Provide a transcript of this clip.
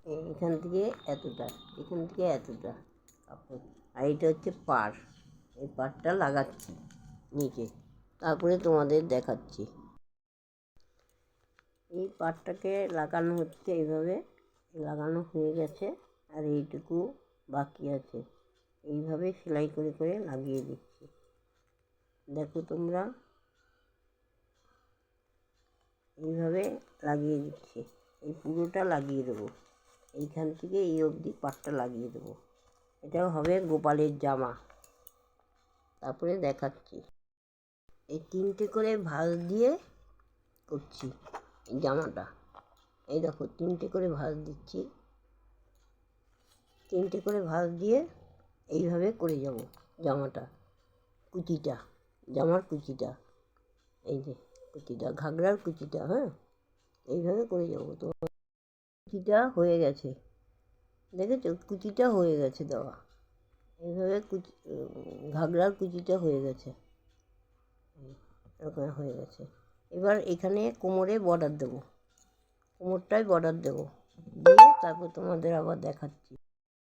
এখান থেকে এতটা, এখান থেকে এতটা কাপড়, আর এটা হচ্ছে পাড়। এই পাড়টা লাগাচ্ছি নিচে, তারপরে তোমাদের দেখাচ্ছি। এই পাড়টাকে লাগানো হচ্ছে, এইভাবে লাগানো হয়ে গেছে, আর এইটুকু বাকি আছে। এইভাবে সেলাই করে করে লাগিয়ে দিচ্ছি, দেখো তোমরা, এইভাবে লাগিয়ে দিচ্ছি। এই পুরোটা লাগিয়ে দেবো, এইখান থেকে এই অবধি পাটটা লাগিয়ে দেবো। এটাও হবে গোপালের জামা। তারপরে দেখাচ্ছি, এই 3টে করে ভাঁজ দিয়ে করছি এই জামাটা। এই দেখো 3টে করে ভাঁজ দিচ্ছি, 3টে করে ভাঁজ দিয়ে এইভাবে করে যাব জামাটা, কুচিটা, জামার কুচিটা, এই যে কুচিটা, ঘাগরার কুচিটা, হ্যাঁ এইভাবে করে যাবো। তো কুচিটা হয়ে গেছে, দেখেছো কুচিটা হয়ে গেছে দেওয়া, এইভাবে ঘাগরার কুচিটা হয়ে গেছে, এরকম হয়ে গেছে। এবার এখানে কোমরে বর্ডার দেবো, কোমরটায় বর্ডার দেবো, দিয়ে তারপর তোমাদের আবার দেখাচ্ছি।